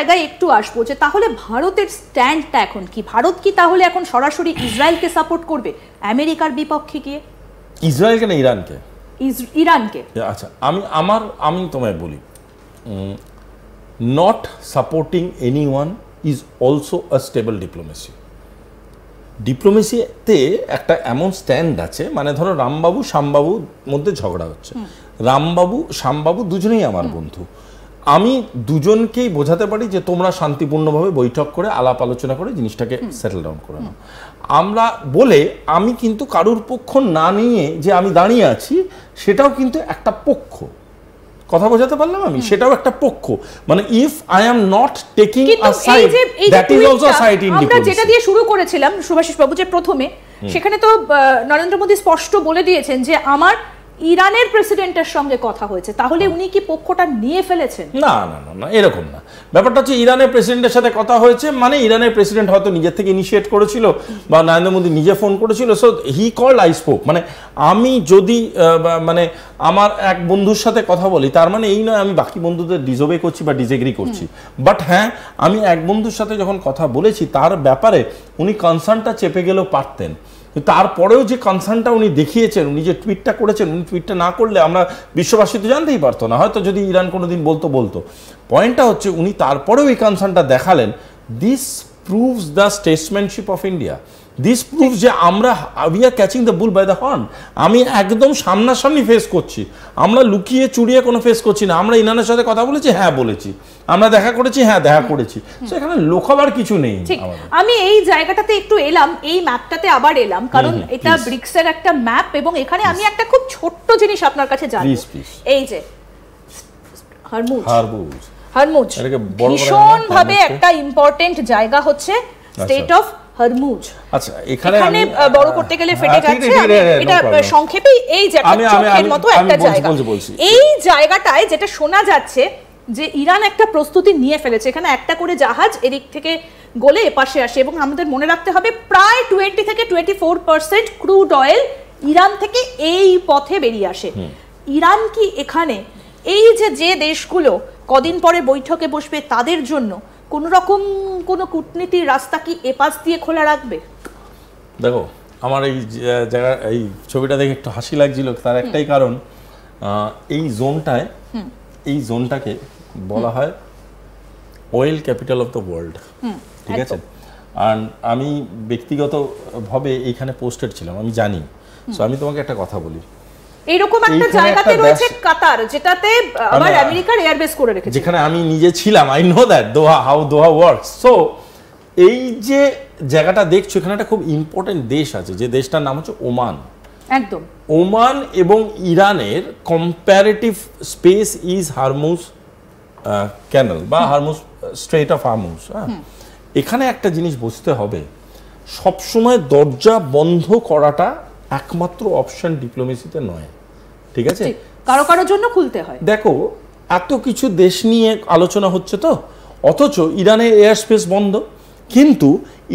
জায়গায় একটু আসবো যে তাহলে ভারতের স্ট্যান্ডটা এখন কি? ভারত কি তাহলে এখন সরাসরি ইসরায়েলকে সাপোর্ট করবে আমেরিকার বিপক্ষে গিয়ে? ইসরায়েলকে না ইরানকে? ইরানকে। আচ্ছা, আমি তোমায় বলি, not supporting anyone is also a stable diplomacy. ডিপ্লোমেসিতে একটা এমন স্ট্যান্ড আছে, মানে ধরো রামবাবু শ্যামবাবুর মধ্যে ঝগড়া হচ্ছে, রামবাবু শ্যামবাবু দুজনেই আমার বন্ধু, আমি দুজনকেই বোঝাতে পারি যে তোমরা শান্তিপূর্ণভাবে বৈঠক করে আলাপ আলোচনা করে জিনিসটাকে সেটেল ডাউন করে নাও। আমরা বলে আমি কিন্তু কারুর পক্ষ না নিয়ে যে আমি দাঁড়িয়ে আছি, সেটাও কিন্তু একটা পক্ষ। কথা বোঝাতে পারলাম আমি? সেটাও একটা পক্ষ, মানে if I am not taking a side, that is also a side in diplomacy. আমরা যেটা দিয়ে শুরু করেছিলাম শুভাশিস বাবু, যে প্রথমে সেখানে তো নরেন্দ্র মোদী স্পষ্ট বলে দিয়েছেন যে আমার ইরানের প্রেসিডেন্টের সঙ্গে কথা হয়েছে, তাহলে উনি কি পক্ষটা নিয়ে ফেলেছেন? না না না না, এরকম না। ব্যাপারটা হচ্ছে ইরানের প্রেসিডেন্টের সাথে কথা হয়েছে, মানে ইরানের প্রেসিডেন্ট হয়তো নিজের থেকে ইনিশিয়েট করেছিল বা নরেন্দ্র মোদী নিজে ফোন করেছিল, so he called, I spoke. মানে আমি যদি মানে আমার এক বন্ধুর সাথে কথা বলি, তার মানে এই নয় আমি বাকি বন্ধুদের ডিসওবে করছি বা ডিসএগ্রি করছি, বাট হ্যাঁ আমি এক বন্ধুর সাথে যখন কথা বলেছি তার ব্যাপারে উনি কনসার্নটা চেপে গেলেও পারতেন, তারপরেও যে কনসার্নটা উনি দেখিয়েছেন, উনি যে টুইটটা করেছেন, উনি টুইটটা না করলে আমরা বিশ্ববাসী তো জানতেই পারতো না, হয়তো যদি ইরান কোনোদিন বলতো। পয়েন্টটা হচ্ছে উনি তারপরেও এই কনসার্নটা দেখালেন। This proves the statesmanship of India, this proves যে আমরা we are catching the bull by the horn. আমি একদম সামনাসামনি ফেস করছি, আমরা লুকিয়ে চুরিয়ে কোনো ফেস করছি না। আমরা ইরানের সাথে কথা বলেছি, হ্যাঁ বলেছি, আমরা দেখা করেছি, হ্যাঁ দেখা করেছি, সেখানে লোকাবার কিছু নেই। আমি এই জায়গাটাতে একটু এলাম, এই ম্যাপটাতে আবার এলাম, কারণ এটা ব্রিক্সের একটা ম্যাপ, এবং এখানে আমি একটা খুব ছোট্ট জিনিস আপনার কাছে জানবো। এই যে হরমুজ ভীষণ ভাবে একটা ইম্পর্টেন্ট জায়গা হচ্ছে স্টেট অফ হরমুজ। আচ্ছা, এখানে বড় করতে গেলে ফেটে যাচ্ছে, এটা সংক্ষেপে এই যে একটা চোখের মতো একটা জায়গা, এই জায়গাটায় যেটা শোনা যাচ্ছে যে ইরান একটা প্রস্তুতি নিয়ে ফেলেছে, এখানে একটা করে জাহাজ এদিক থেকে গলে এপাশে আসে, এবং আমাদের মনে রাখতে হবে প্রায় 20 থেকে 24% ক্রুড অয়েল ইরান থেকে এই পথে বেরিয়ে আসে। ইরান কি এখানে এই যে দেশগুলো কদিন পরে বৈঠকে বসবে তাদের জন্য কোন রকম কোন কূটনীতির রাস্তা কি এপাশ দিয়ে খোলা রাখবে? দেখো, আমার এই জায়গা এই ছবিটা দেখে একটু হাসি লাগছিল, তার একটাই কারণ, এই জোনটাকে বলা হয় oil capital of the world, ঠিক আছে? আর আমি ব্যক্তিগতভাবে এইখানে পোস্টেড ছিলাম, আমি জানি। সো আমি তোমাকে একটা কথা বলি, এইরকম একটা জায়গাতে রয়েছে কাতার, যেটাতে আবার আমেরিকার এয়ারবেস করে রেখেছে, যেখানে আমি নিজে ছিলাম। I know that how Doha works. So এই যে জায়গাটা দেখছো, এখানে একটা খুব ইম্পর্টেন্ট দেশ আছে, যে দেশটার নাম হচ্ছে ওমান। একদম, ওমান এবং ইরানের কম্পারেটিভ স্পেস ইজ হরমুজ ক্যানেল বা হরমুজ স্ট্রেট অফ হরমুজ। এখানে একটা জিনিস বুঝতে হবে, সবসময় দরজা বন্ধ করাটা একমাত্র অপশন ডিপ্লোমেসিতে নয়, ঠিক আছে? কারো জন্য খুলতে হয়। দেখো, এত কিছু দেশ নিয়ে আলোচনা হচ্ছে তো, অথচ ইরানের এয়ার স্পেস বন্ধ, কিন্তু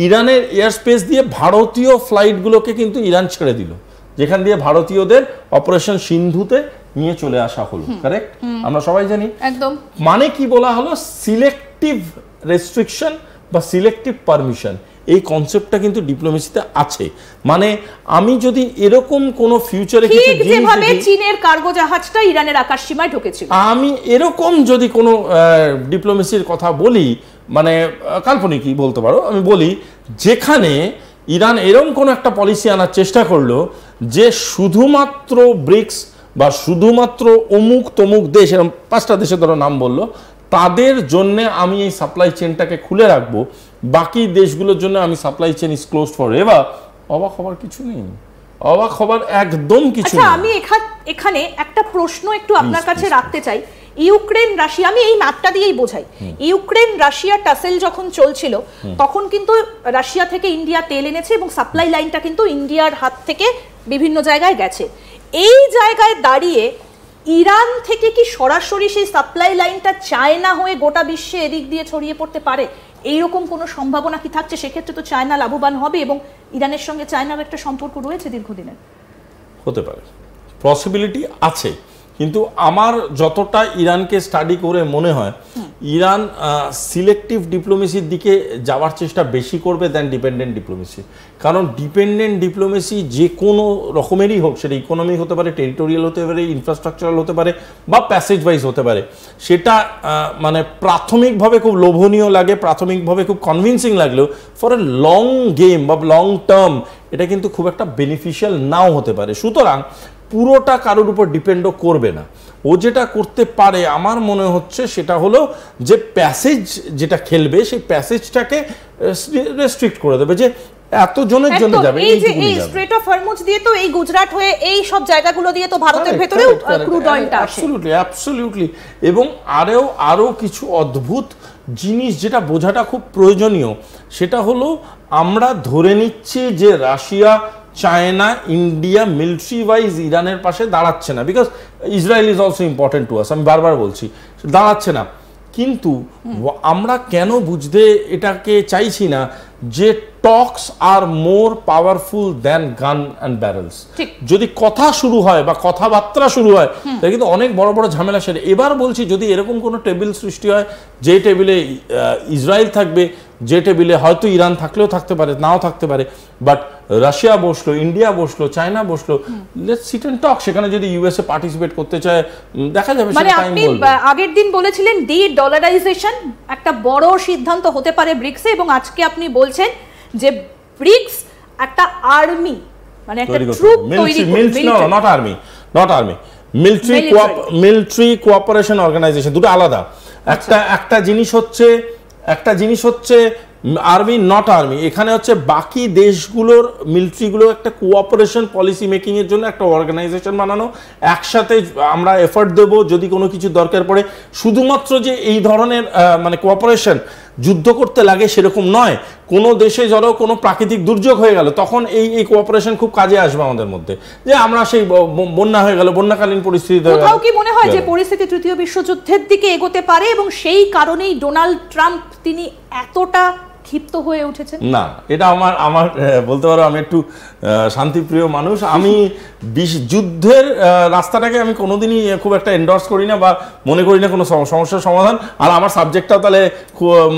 ইরানের এয়ার স্পেস দিয়ে ভারতীয় ফ্লাইটগুলোকে কিন্তু ইরান ছেড়ে দিল, যেখান দিয়ে ভারতীয়দের অপারেশন সিন্ধুতে নিয়ে চলে আসা হলো, কারেক্ট? আমরা সবাই জানি। একদম। মানে কি বলা হলো, সিলেক্টিভ রেস্ট্রিকশন বা সিলেক্টিভ পারমিশন, এই কনসেপ্টটা কিন্তু ডিপ্লোমেসিতে আছে। মানে আমি যদি এরকম কোন ফিউচারে কিছু জিনিস, যেভাবে চীনের কার্গো জাহাজটা ইরানের আকাশ সীমায় ঢুকেছিল, আমি এরকম যদি কোনো ডিপ্লোমেসির কথা বলি, মানে কাল্পনিকই বলতে পারো, আমি বলি যেখানে ইরান এরকম কোনো একটা পলিসি আনার চেষ্টা করলো যে শুধুমাত্র ব্রিক্স বা শুধুমাত্র অমুক তমুক দেশ, এরকম 5টা দেশের ধরো নাম বললো, তাদের জন্য আমি এই সাপ্লাই চেনটাকে খুলে রাখবো, বাকি দেশগুলোর জন্য আমি supply chain is closed for ever, অবাক হবার কিছু নেই, অবাক হবার একদম কিছু নেই। আমি এখানে একটা প্রশ্ন একটু আপনার কাছে রাখতে চাই। ইউক্রেন রাশিয়া, আমি এই ম্যাপটা দিয়েই বোঝাই, ইউক্রেন রাশিয়া টাসেল যখন চলছিল তখন কিন্তু রাশিয়া থেকে ইন্ডিয়া তেল এনেছে এবং সাপ্লাই লাইনটা কিন্তু ইন্ডিয়ার হাত থেকে বিভিন্ন জায়গায় গেছে। এই জায়গায় দাঁড়িয়ে ইরান থেকে কি সরাসরি সেই সাপ্লাই লাইনটা চায়না হয়ে গোটা বিশ্বে এদিক দিয়ে ছড়িয়ে পড়তে পারে? এইরকম কোনো সম্ভাবনা কি থাকছে? সেক্ষেত্রে তো চায়না লাভবান হবে, এবং ইরানের সঙ্গে চায়নার একটা সম্পর্ক রয়েছে দীর্ঘদিনের। হতে পারে, পসিবিলিটি আছে, কিন্তু আমার যতটা ইরানকে স্টাডি করে মনে হয় ইরান সিলেক্টিভ ডিপ্লোমেসির দিকে যাওয়ার চেষ্টা বেশি করবে দেন ডিপেন্ডেন্ট ডিপ্লোমেসি। কারণ ডিপেন্ডেন্ট ডিপ্লোমেসি যে কোনো রকমেরই হোক, সেটা ইকোনমিক হতে পারে, টেরিটোরিয়াল হতে পারে, ইনফ্রাস্ট্রাকচারাল হতে পারে, বা প্যাসেজ ওয়াইজ হতে পারে, সেটা মানে প্রাথমিকভাবে খুব লোভনীয় লাগে, প্রাথমিকভাবে খুব কনভিন্সিং লাগলেও ফর এ লং গেম বা লং টার্ম এটা কিন্তু খুব একটা বেনিফিশিয়াল নাও হতে পারে। সুতরাং পুরোটা কারোর উপর ডিপেন্ডও করবে না। ও যেটা করতে পারে আমার মনে হচ্ছে সেটা হলো যে প্যাসেজ যেটা খেলবে সেই প্যাসেজটাকে রেস্ট্রিক্ট করে দেবে, যে এত জনের জন্য যাবে। এই যে এই স্ট্রেট অফ হরমুজ দিয়ে তো এই গুজরাট হয়ে এই সব জায়গাগুলো দিয়ে তো ভারতের ভেতরেও ক্রুড অয়েলটা আসে। অ্যাবসলিউটলি। এবং আরো কিছু অদ্ভুত জিনিস যেটা বোঝাটা খুব প্রয়োজনীয়, সেটা হলো আমরা ধরে নিচ্ছি যে Russia, China, India military wise ইরানের পাশে দাঁড়াচ্ছে না, because Israel is also important to us, আমি বারবার বলছি দাঁড়াচ্ছে না। কিন্তু আমরা কেন বুঝতে এটাকে চাইছি না যে টক্স আর মোর পাওয়ারফুল দ্যান গান অ্যান্ড ব্যারেলস। যদি কথা শুরু হয় বা কথাবার্তা শুরু হয় তাহলে কিন্তু অনেক বড় বড় ঝামেলা সেরে। এবার বলছি যদি এরকম কোনো টেবিল সৃষ্টি হয় যে টেবিলে ইসরায়েল থাকবে, যে টেবিলে হয়তো ইরান থাকলেও থাকতে পারে, নাও থাকতে পারে, বাট রাশিয়া বসলো, ইন্ডিয়া বসলো, চায়না বসলো, লেটস সিট এন্ড টক। সেখানে যদি ইউএসএ পার্টিসিপেট করতে চায় দেখা যাবে। মানে আপনি আগের দিন বলেছিলেন ডি-ডলারাইজেশন একটা বড় সিদ্ধান্ত হতে পারে ব্রিক্সে, এবং আজকে আপনি বলছেন যে ব্রিক্স একটা আর্মি, মানে একটা ট্রুপ তৈরি করবে। Not army, military cooperation organisation, দুটো আলাদা। একটা জিনিস হচ্ছে আর্মি, নট আর্মি। এখানে হচ্ছে বাকি দেশগুলোর মিলিটারিগুলো একটা কোঅপারেশন পলিসি মেকিং এর জন্য একটা অর্গানাইজেশন বানানো, একসাথে আমরা এফোর্ট দেব যদি কোনো কিছু দরকার পড়ে। শুধুমাত্র যে এই ধরনের মানে কোঅপারেশন যুদ্ধ করতে লাগে সেরকম নয়, কোনো দেশে ধরো কোনো প্রাকৃতিক দুর্যোগ হয়ে গেল তখন এই কোঅপারেশন খুব কাজে আসবে আমাদের মধ্যে। যে আমরা সেই বন্যা হয়ে গেল, বন্যাকালীন পরিস্থিতি, কোথাও কি মনে হয় যে পরিস্থিতি তৃতীয় বিশ্বযুদ্ধের দিকে এগোতে পারে এবং সেই কারণেই ডোনাল্ড ট্রাম্প তিনি এতটা ক্ষিপ্ত হয়ে উঠেছেন? না, এটা আমার বলতে পারো আমি একটু শান্তিপ্রিয় মানুষ। আমি যুদ্ধের রাস্তাটাকে আমি কোনোদিনই খুব একটা এন্ডোর্স করি না বা মনে করি না কোনো সমস্যার সমাধান, আর আমার সাবজেক্টটাও তাহলে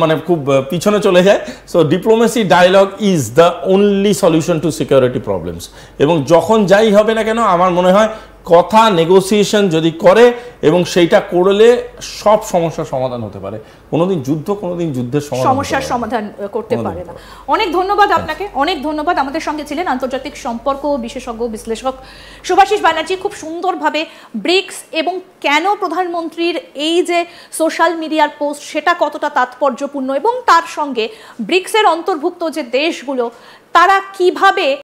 মানে খুব পিছনে চলে যায়। So diplomacy dialogue is the only solution to security problems. এবং যখন যাই হবে না কেন আমার মনে হয় কথা নেগোসিয়েশন যদি করে এবং সেইটা করলে সব সমস্যার সমাধান হতে পারে। কোনোদিন যুদ্ধের সমস্যার সমাধান করতে পারে না। অনেক ধন্যবাদ আপনাকে, অনেক ধন্যবাদ। আমাদের সঙ্গে ছিলেন আন্তর্জাতিক সম্পর্ক বিশেষজ্ঞ বিশ্লেষক শুভাশিস ব্যানার্জি। খুব সুন্দরভাবে ব্রিক্স এবং কেন প্রধানমন্ত্রীর এই যে সোশ্যাল মিডিয়ার পোস্ট সেটা কতটা তাৎপর্যপূর্ণ এবং তার সঙ্গে ব্রিক্সের অন্তর্ভুক্ত যে দেশগুলো তারা কিভাবে